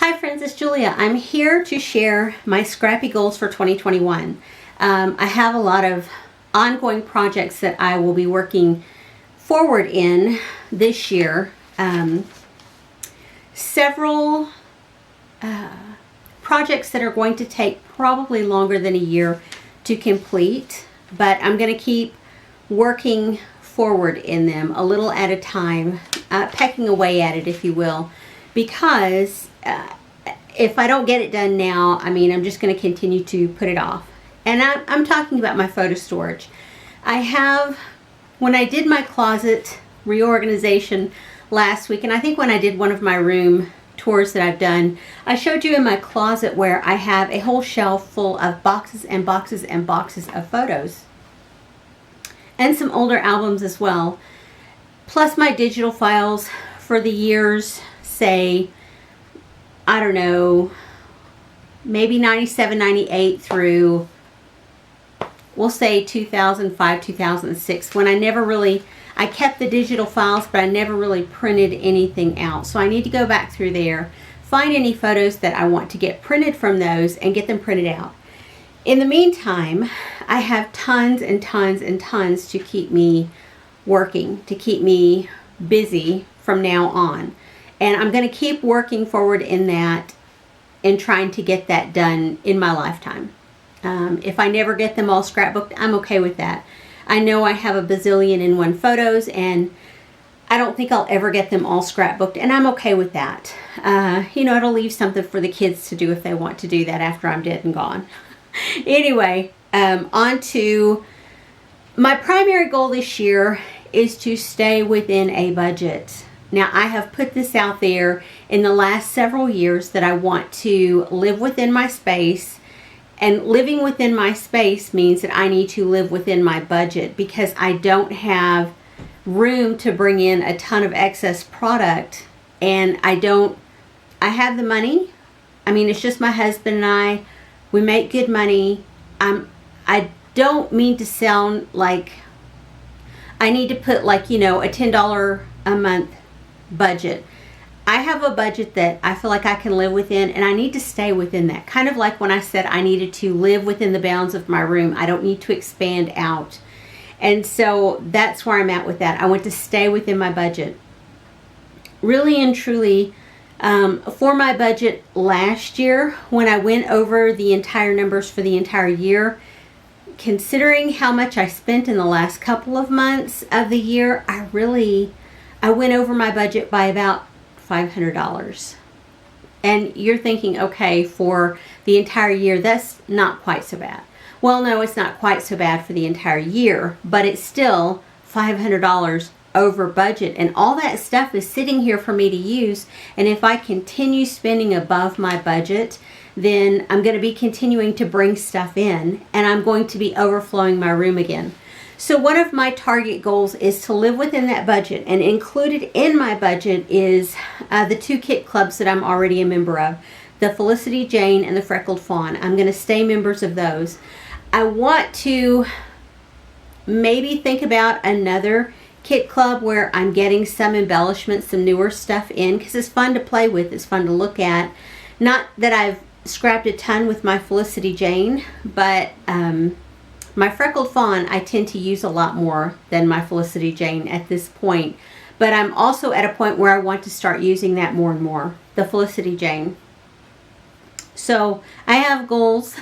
Hi friends, it's Julia. I'm here to share my Scrappy Goals for 2021. I have a lot of ongoing projects that I will be working forward in this year. Several projects that are going to take probably longer than a year to complete, but I'm going to keep working forward in them a little at a time, pecking away at it, if you will, because if I don't get it done now, I'm just going to continue to put it off. And I'm talking about my photo storage. When I did my closet reorganization last week, and I think when I did one of my room tours that I've done, I showed you in my closet where I have a whole shelf full of boxes and boxes and boxes of photos. And some older albums as well. Plus my digital files for the years, say, I don't know, maybe 97, 98 through, we'll say 2005, 2006, when I kept the digital files, but I never really printed anything out. So I need to go back through there, find any photos that I want to get printed from those and get them printed out. In the meantime, I have tons and tons and tons to keep me working, to keep me busy from now on. And I'm going to keep working forward in that and trying to get that done in my lifetime. If I never get them all scrapbooked, I'm okay with that. I know I have a bazillion and one photos, and I don't think I'll ever get them all scrapbooked, and I'm okay with that. It'll leave something for the kids to do if they want to do that after I'm dead and gone. Anyway, on to my primary goal this year is to stay within a budget. Now, I have put this out there in the last several years that I want to live within my space, and living within my space means that I need to live within my budget because I don't have room to bring in a ton of excess product, and I have the money. It's just my husband and I. We make good money. I don't mean to sound like I need to put a $10 a month budget. I have a budget that I feel like I can live within, and I need to stay within that. Kind of like when I said I needed to live within the bounds of my room. I don't need to expand out. And so that's where I'm at with that. I want to stay within my budget. Really and truly, for my budget last year, when I went over the entire numbers for the entire year, considering how much I spent in the last couple of months of the year, I went over my budget by about $500. And you're thinking, okay, for the entire year, that's not quite so bad. Well, no, it's not quite so bad for the entire year, but it's still $500 over budget. And all that stuff is sitting here for me to use. And if I continue spending above my budget, then I'm going to be continuing to bring stuff in, and I'm going to be overflowing my room again. So one of my target goals is to live within that budget, and included in my budget is the two kit clubs that I'm already a member of, the Felicity Jane and the Freckled Fawn. I'm going to stay members of those. I want to maybe think about another kit club where I'm getting some embellishments, some newer stuff in, because it's fun to play with, it's fun to look at. Not that I've scrapped a ton with my Felicity Jane, but my Freckled Fawn I tend to use a lot more than my Felicity Jane at this point. But I'm also at a point where I want to start using that more and more, the Felicity Jane. So I have goals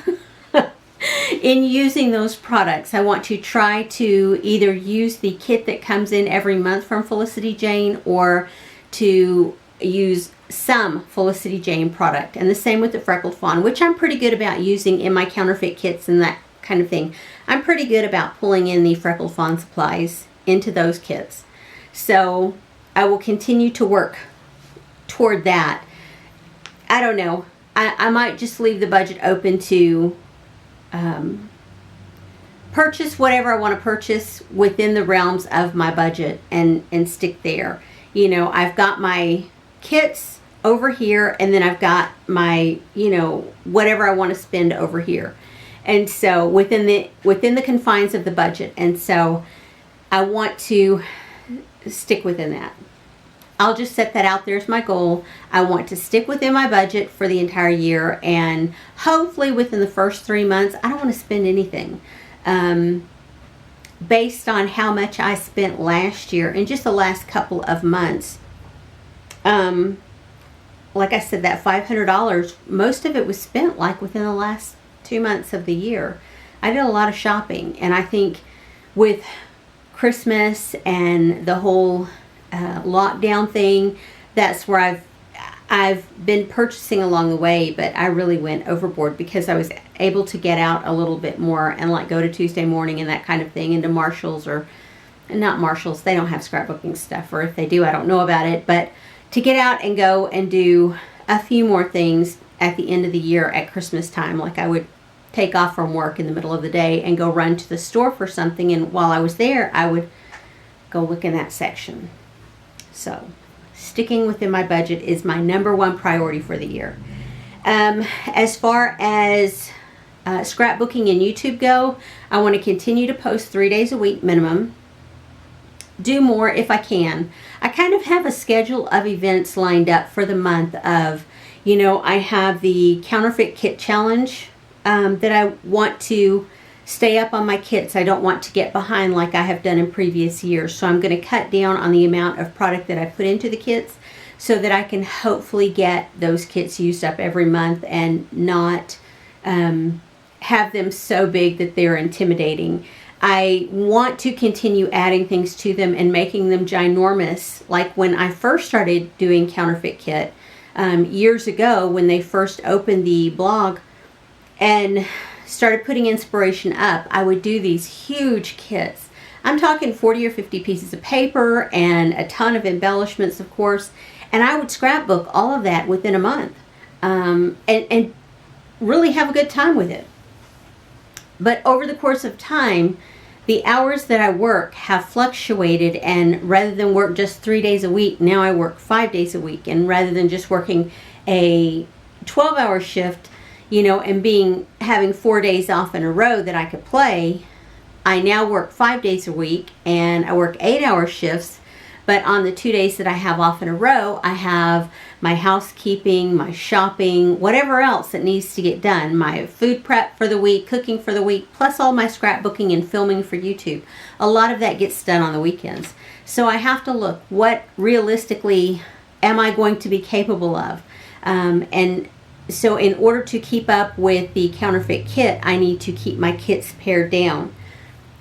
in using those products. I want to try to either use the kit that comes in every month from Felicity Jane, or to use some Felicity Jane product. And the same with the Freckled Fawn, which I'm pretty good about using in my counterfeit kits and that kind of thing. I'm pretty good about pulling in the Freckled Fawn supplies into those kits. So I will continue to work toward that. I don't know. I might just leave the budget open to purchase whatever I want to purchase within the realms of my budget and stick there. I've got my kits over here, and then I've got my, whatever I want to spend over here. And so within the confines of the budget. And so I want to stick within that. I'll just set that out there as my goal. I want to stick within my budget for the entire year, and hopefully within the first 3 months, I don't want to spend anything. Based on how much I spent last year in just the last couple of months, like I said, that $500, most of it was spent like within the last 2 months of the year. I did a lot of shopping, and I think with Christmas and the whole lockdown thing, that's where I've been purchasing along the way, but I really went overboard because I was able to get out a little bit more and like go to Tuesday morning and that kind of thing, into Marshalls, or not Marshalls, they don't have scrapbooking stuff, or if they do, I don't know about it, but to get out and go and do a few more things at the end of the year at Christmas time. Like I would take off from work in the middle of the day and go run to the store for something, and while I was there, I would go look in that section. So sticking within my budget is my number one priority for the year. As far as scrapbooking and YouTube go, I want to continue to post 3 days a week minimum. Do more if I can. I kind of have a schedule of events lined up for the month of, I have the counterfeit kit challenge that I want to stay up on my kits. I don't want to get behind like I have done in previous years. So I'm going to cut down on the amount of product that I put into the kits so that I can hopefully get those kits used up every month and not have them so big that they're intimidating. I want to continue adding things to them and making them ginormous. Like when I first started doing Counterfeit Kit years ago, when they first opened the blog and started putting inspiration up, I would do these huge kits. I'm talking 40 or 50 pieces of paper and a ton of embellishments, of course, and I would scrapbook all of that within a month and really have a good time with it. But over the course of time, the hours that I work have fluctuated, and rather than work just 3 days a week, now I work 5 days a week. And rather than just working a 12-hour shift, and having 4 days off in a row that I could play, I now work 5 days a week, and I work 8-hour shifts. But on the 2 days that I have off in a row, I have my housekeeping, my shopping, whatever else that needs to get done, my food prep for the week, cooking for the week, plus all my scrapbooking and filming for YouTube. A lot of that gets done on the weekends. So I have to look, what realistically am I going to be capable of? And so in order to keep up with the counterfeit kit, I need to keep my kits pared down.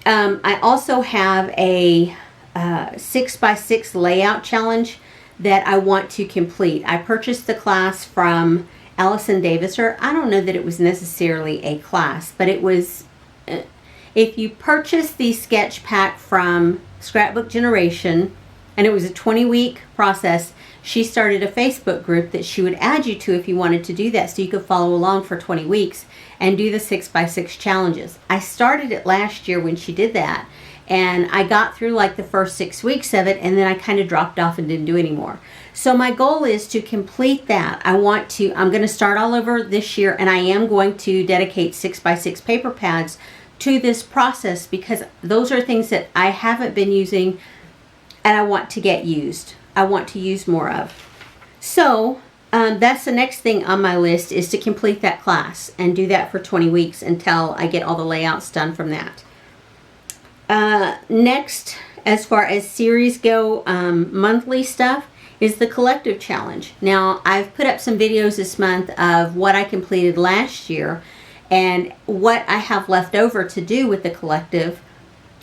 I also have a 6x6 layout challenge that I want to complete. I purchased the class from Allison Davis, or I don't know that it was necessarily a class, but it was, if you purchase the sketch pack from Scrapbook Generation, and it was a 20-week process, she started a Facebook group that she would add you to if you wanted to do that, so you could follow along for 20 weeks and do the 6x6 challenges. I started it last year when she did that, and I got through like the first 6 weeks of it, and then I kind of dropped off and didn't do any more. So my goal is to complete that. I'm going to start all over this year, and I am going to dedicate 6x6 paper pads to this process, because those are things that I haven't been using and I want to get used. I want to use more of. So that's the next thing on my list, is to complete that class and do that for 20 weeks until I get all the layouts done from that. Next, as far as series go, monthly stuff, is the collective challenge. Now, I've put up some videos this month of what I completed last year and what I have left over to do with the collective.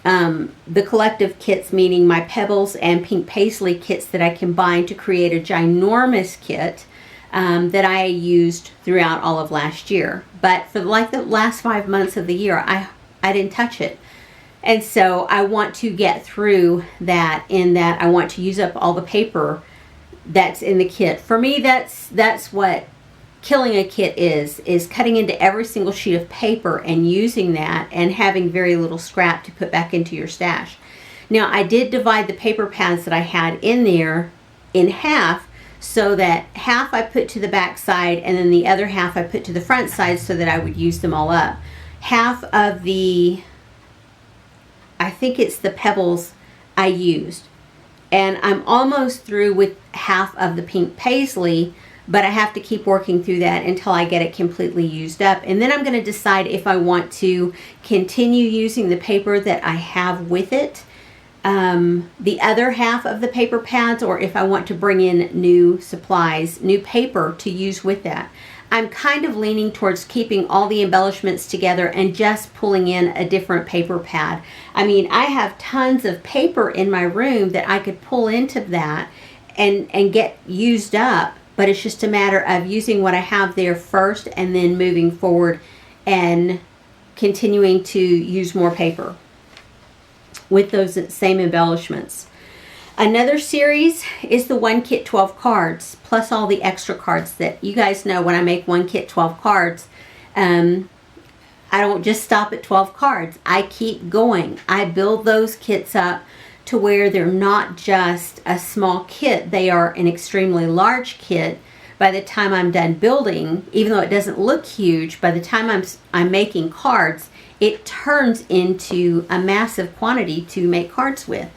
The collective kits, meaning my Pebbles and Pink Paisley kits that I combined to create a ginormous kit that I used throughout all of last year. But for like the last 5 months of the year, I didn't touch it. And so I want to get through that, in that I want to use up all the paper that's in the kit. For me, that's what killing a kit is cutting into every single sheet of paper and using that and having very little scrap to put back into your stash. Now, I did divide the paper pads that I had in there in half, so that half I put to the back side and then the other half I put to the front side so that I would use them all up. Half of the, I think it's the Pebbles I used. And I'm almost through with half of the pink paisley, but I have to keep working through that until I get it completely used up. And then I'm going to decide if I want to continue using the paper that I have with it, the other half of the paper pads, or if I want to bring in new supplies, new paper to use with that. I'm kind of leaning towards keeping all the embellishments together and just pulling in a different paper pad. I mean, I have tons of paper in my room that I could pull into that and get used up, but it's just a matter of using what I have there first and then moving forward and continuing to use more paper with those same embellishments. Another series is the 1 kit 12 cards, plus all the extra cards that you guys know. When I make 1 kit 12 cards, I don't just stop at 12 cards. I keep going. I build those kits up to where they're not just a small kit. They are an extremely large kit. By the time I'm done building, even though it doesn't look huge, by the time I'm making cards, it turns into a massive quantity to make cards with.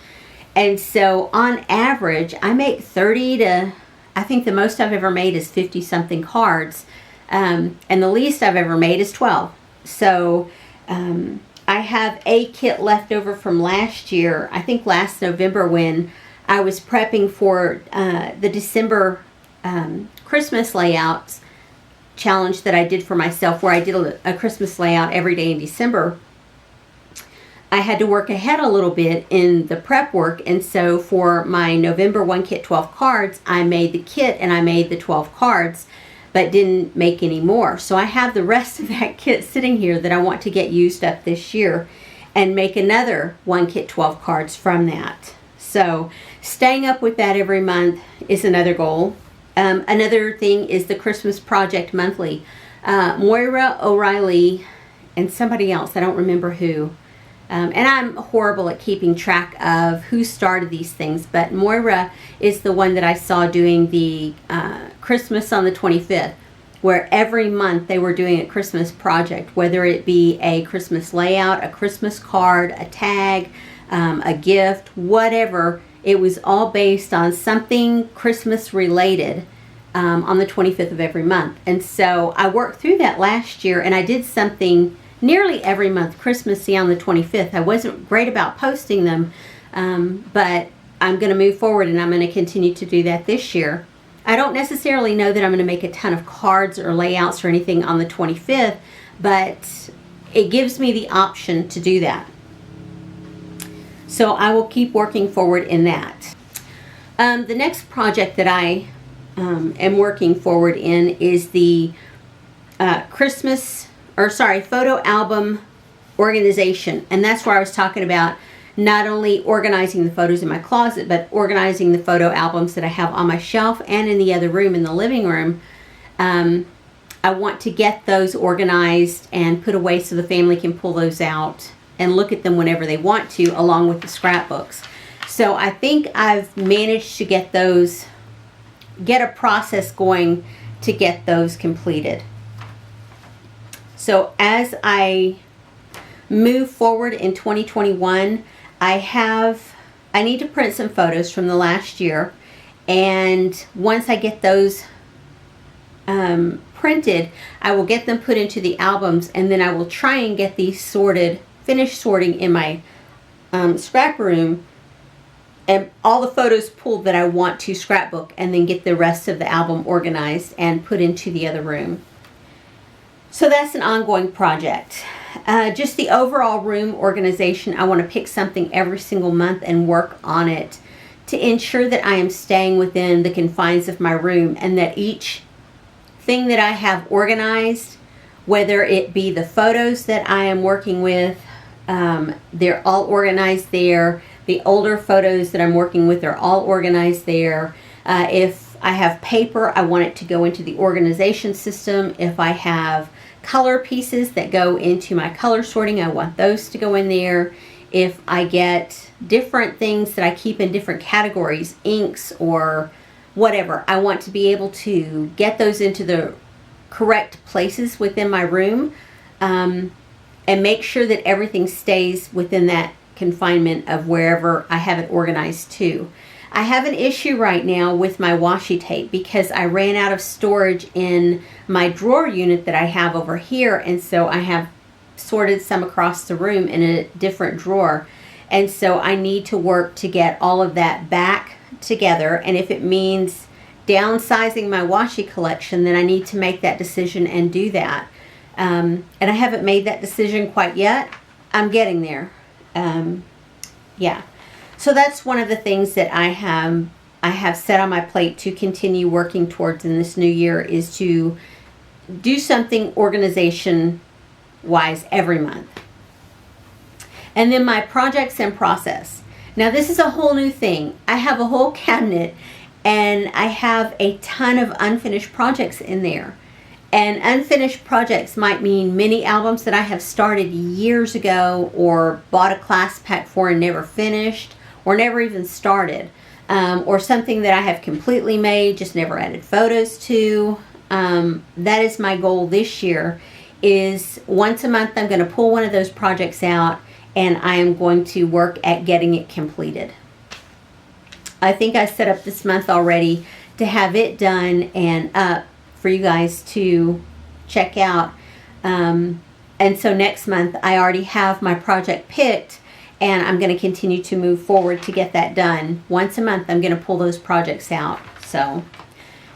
And so on average, I make 30 to, I think the most I've ever made is 50 something cards. And the least I've ever made is 12. So I have a kit left over from last year, I think last November, when I was prepping for the December Christmas layouts challenge that I did for myself, where I did a Christmas layout every day in December. I had to work ahead a little bit in the prep work, and so for my November 1 kit 12 cards, I made the kit and I made the 12 cards, but didn't make any more. So I have the rest of that kit sitting here that I want to get used up this year and make another 1 kit 12 cards from that. So staying up with that every month is another goal. Another thing is the Christmas Project Monthly. Moira O'Reilly and somebody else, I don't remember who, and I'm horrible at keeping track of who started these things, but Moira is the one that I saw doing the Christmas on the 25th, where every month they were doing a Christmas project, whether it be a Christmas layout, a Christmas card, a tag, a gift, whatever. It was all based on something Christmas related on the 25th of every month. And so I worked through that last year, and I did something nearly every month Christmassy on the 25th. I wasn't great about posting them, but I'm going to move forward and I'm going to continue to do that this year. I don't necessarily know that I'm going to make a ton of cards or layouts or anything on the 25th, but it gives me the option to do that. So I will keep working forward in that. The next project that I am working forward in is the photo album organization. And that's where I was talking about not only organizing the photos in my closet, but organizing the photo albums that I have on my shelf and in the other room, in the living room. I want to get those organized and put away so the family can pull those out and look at them whenever they want to, along with the scrapbooks. So I think I've managed to get a process going to get those completed. So as I move forward in 2021, I need to print some photos from the last year, and once I get those printed, I will get them put into the albums, and then I will try and get these finished sorting in my scrap room, and all the photos pulled that I want to scrapbook, and then get the rest of the album organized and put into the other room. So that's an ongoing project. Just the overall room organization, I want to pick something every single month and work on it to ensure that I am staying within the confines of my room, and that each thing that I have organized, whether it be the photos that I am working with, they're all organized there. The older photos that I'm working with are all organized there. If I have paper, I want it to go into the organization system. If I have color pieces that go into my color sorting, I want those to go in there. If I get different things that I keep in different categories, inks or whatever, I want to be able to get those into the correct places within my room, and make sure that everything stays within that confinement of wherever I have it organized to. I have an issue right now with my washi tape because I ran out of storage in my drawer unit that I have over here, and so I have sorted some across the room in a different drawer, and so I need to work to get all of that back together. And if it means downsizing my washi collection, then I need to make that decision and do that. And I haven't made that decision quite yet. I'm getting there. Yeah. So that's one of the things that I have set on my plate to continue working towards in this new year, is to do something organization wise every month. And then my projects and process. Now this is a whole new thing. I have a whole cabinet and I have a ton of unfinished projects in there. And unfinished projects might mean mini albums that I have started years ago, or bought a class pack for and never finished, or never even started, or something that I have completely made, just never added photos to. That is my goal this year, is once a month I'm going to pull one of those projects out and I am going to work at getting it completed. I think I set up this month already to have it done and up for you guys to check out. And so next month I already have my project picked, and I'm going to continue to move forward to get that done. Once a month I'm going to pull those projects out. So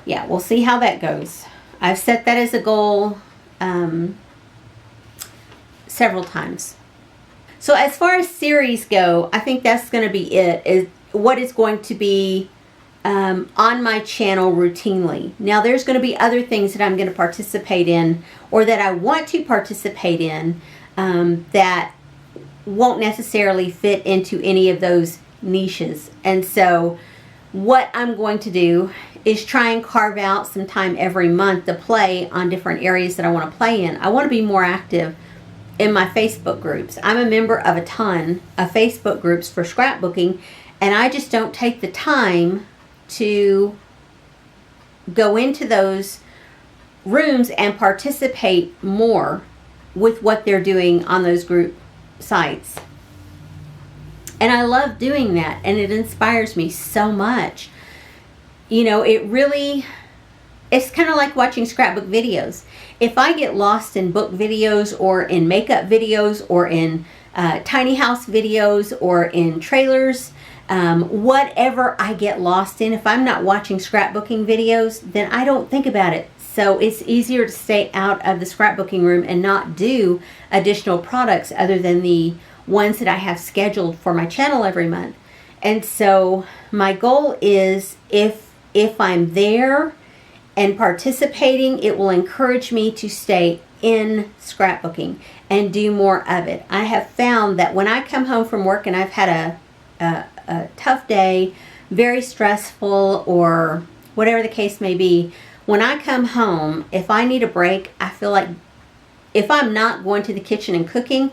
yeah, we'll see how that goes. I've set that as a goal several times. So as far as series go, I think that's going to be it, is what is going to be on my channel routinely. Now there's going to be other things that I'm going to participate in, or that I want to participate in, that won't necessarily fit into any of those niches. And so what I'm going to do is try and carve out some time every month to play on different areas that I want to play in. I want to be more active in my Facebook groups. I'm a member of a ton of Facebook groups for scrapbooking, and I just don't take the time to go into those rooms and participate more with what they're doing on those group sites. And I love doing that, and it inspires me so much. You know, it's kind of like watching scrapbook videos. If I get lost in book videos, or in makeup videos, or in tiny house videos, or in trailers, whatever I get lost in, if I'm not watching scrapbooking videos, then I don't think about it. So it's easier to stay out of the scrapbooking room and not do additional products other than the ones that I have scheduled for my channel every month. And so my goal is, if I'm there and participating, it will encourage me to stay in scrapbooking and do more of it. I have found that when I come home from work and I've had a tough day, very stressful, or whatever the case may be, when I come home, if I need a break, I feel like if I'm not going to the kitchen and cooking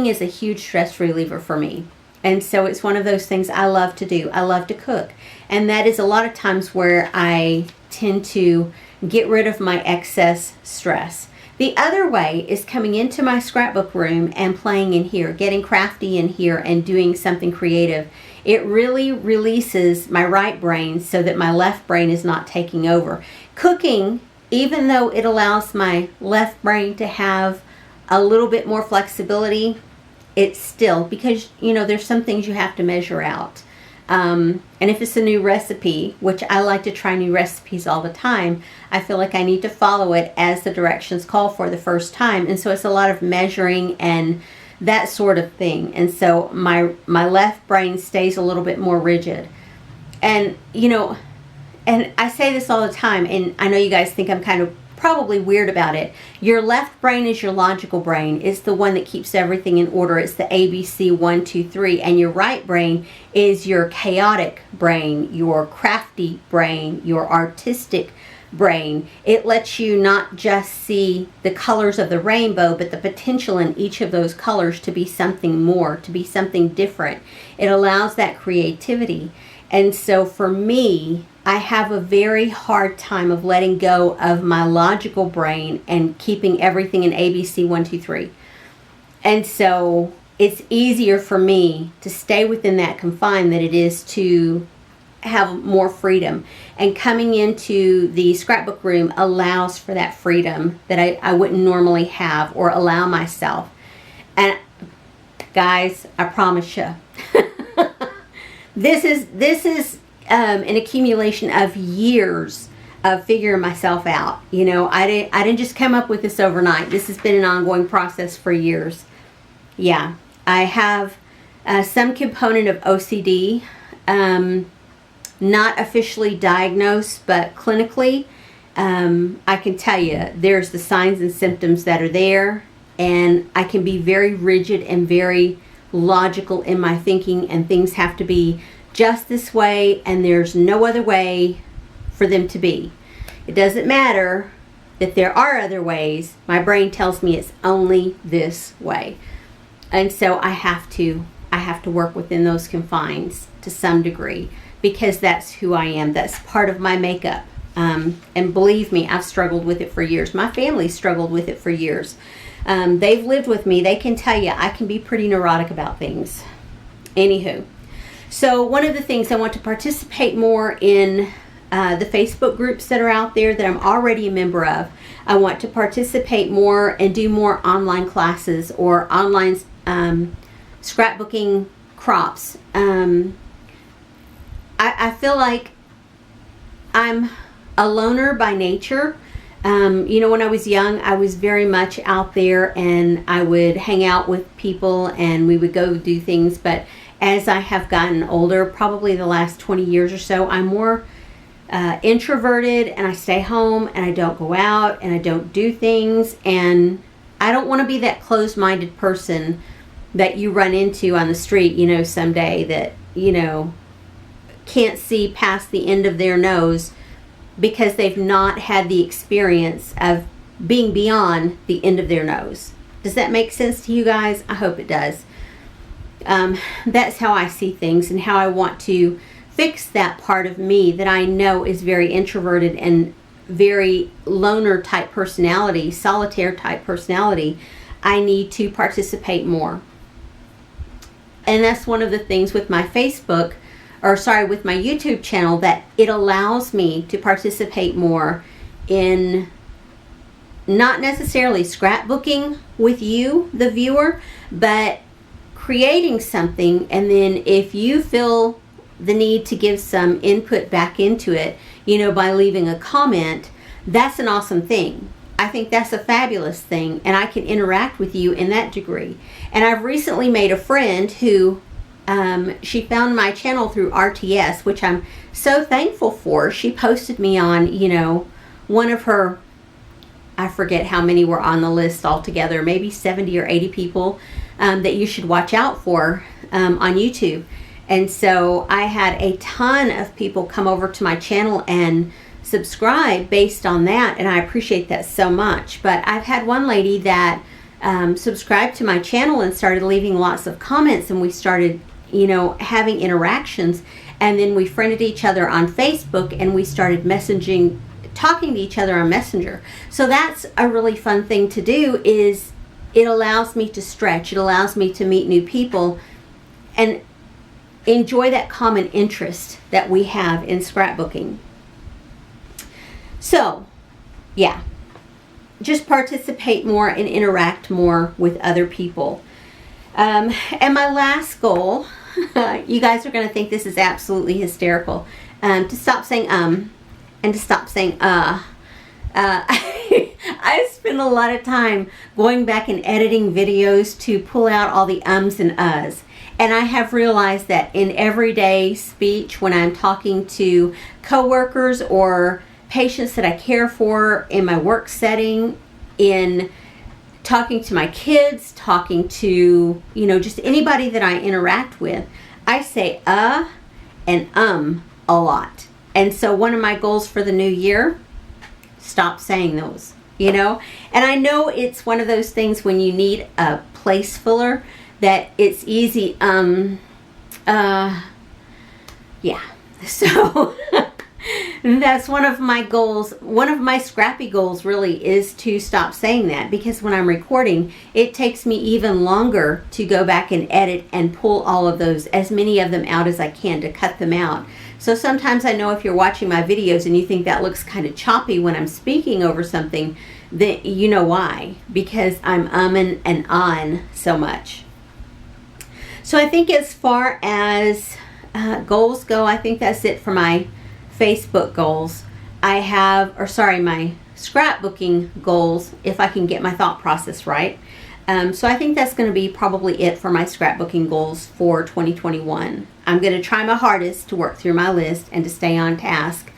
is a huge stress reliever for me. And so it's one of those things I love to do. I love to cook. And that is a lot of times where I tend to get rid of my excess stress. The other way is coming into my scrapbook room and playing in here, getting crafty in here and doing something creative. It really releases my right brain so that my left brain is not taking over. Cooking, even though it allows my left brain to have a little bit more flexibility, it's still, because there's some things you have to measure out. And if it's a new recipe, which I like to try new recipes all the time, I feel like I need to follow it as the directions call for the first time. And so it's a lot of measuring and that sort of thing. And so my left brain stays a little bit more rigid. And, and I say this all the time, and I know you guys think I'm kind of probably weird about it. Your left brain is your logical brain. It's the one that keeps everything in order. It's the ABC 1, 2, 3. And your right brain is your chaotic brain, your crafty brain, your artistic brain. It lets you not just see the colors of the rainbow, but the potential in each of those colors to be something more, to be something different. It allows that creativity. And so for me, I have a very hard time of letting go of my logical brain and keeping everything in ABC 1, 2, 3. And so it's easier for me to stay within that confine than it is to have more freedom. And coming into the scrapbook room allows for that freedom that I wouldn't normally have or allow myself. And guys, I promise you, this is an accumulation of years of figuring myself out. You know, I didn't just come up with this overnight. This has been an ongoing process for years. Yeah, I have some component of OCD, not officially diagnosed, but clinically, I can tell you there's the signs and symptoms that are there, and I can be very rigid and very logical in my thinking, and things have to be just this way, and there's no other way for them to be. It doesn't matter that there are other ways. My brain tells me it's only this way. And so I have to work within those confines to some degree, because that's who I am. That's part of my makeup. And believe me, I've struggled with it for years. My family struggled with it for years. They've lived with me. They can tell you I can be pretty neurotic about things. Anywho, so one of the things I want to participate more in the Facebook groups that are out there that I'm already a member of. I want to participate more and do more online classes or online scrapbooking crops. I feel like I'm a loner by nature. You know, when I was young, I was very much out there, and I would hang out with people and we would go do things. But as I have gotten older, probably the last 20 years or so, I'm more introverted, and I stay home and I don't go out and I don't do things. And I don't want to be that closed-minded person that you run into on the street, you know, someday that, you know, can't see past the end of their nose because they've not had the experience of being beyond the end of their nose. Does that make sense to you guys? I hope it does. That's how I see things and how I want to fix that part of me that I know is very introverted and very loner type personality, solitaire type personality. I need to participate more. And that's one of the things with my Facebook, with my YouTube channel, that it allows me to participate more in not necessarily scrapbooking with you, the viewer, but creating something, and then if you feel the need to give some input back into it, you know, by leaving a comment, that's an awesome thing. I think that's a fabulous thing, and I can interact with you in that degree. And I've recently made a friend who, she found my channel through RTS, which I'm so thankful for. She posted me on, you know, one of her, I forget how many were on the list altogether, maybe 70 or 80 people that you should watch out for on YouTube. And so I had a ton of people come over to my channel and subscribe based on that, and I appreciate that so much. But I've had one lady that subscribed to my channel and started leaving lots of comments, and we started, you know, having interactions, and then we friended each other on Facebook, and we started talking to each other on Messenger. So that's a really fun thing to do. Is it allows me to stretch, it allows me to meet new people and enjoy that common interest that we have in scrapbooking. So, yeah, just participate more and interact more with other people. And my last goal, you guys are going to think this is absolutely hysterical, to stop saying and to stop saying I spend a lot of time going back and editing videos to pull out all the ums and uhs. And I have realized that in everyday speech, when I'm talking to coworkers or patients that I care for in my work setting, in talking to my kids, talking to, you know, just anybody that I interact with, I say and a lot. And so one of my goals for the new year, stop saying those, you know. And I know it's one of those things when you need a place filler that it's easy, yeah. So that's one of my goals. One of my scrappy goals really is to stop saying that, because when I'm recording, it takes me even longer to go back and edit and pull all of those, as many of them out as I can, to cut them out. So sometimes I know if you're watching my videos and you think that looks kind of choppy when I'm speaking over something, then you know why. Because I'm umming and on so much. So I think as far as goals go, I think that's it for my Facebook goals. My scrapbooking goals, if I can get my thought process right. So I think that's going to be probably it for my scrapbooking goals for 2021. I'm going to try my hardest to work through my list and to stay on task.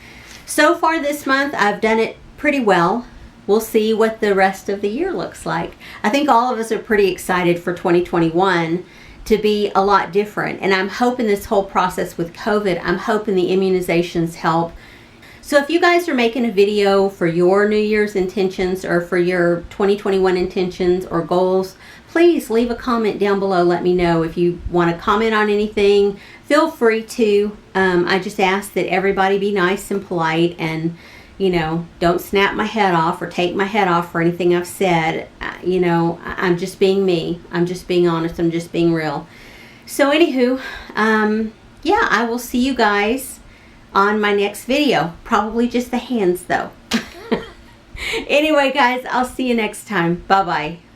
So far this month, I've done it pretty well. We'll see what the rest of the year looks like. I think all of us are pretty excited for 2021 to be a lot different. And I'm hoping this whole process with COVID, I'm hoping the immunizations help. So if you guys are making a video for your New Year's intentions or for your 2021 intentions or goals, please leave a comment down below. Let me know if you want to comment on anything. Feel free to. I just ask that everybody be nice and polite and, you know, don't snap my head off or take my head off for anything I've said. You know, I'm just being me. I'm just being honest. I'm just being real. So anywho, yeah, I will see you guys on my next video. Probably just the hands though. Anyway, guys, I'll see you next time. Bye-bye.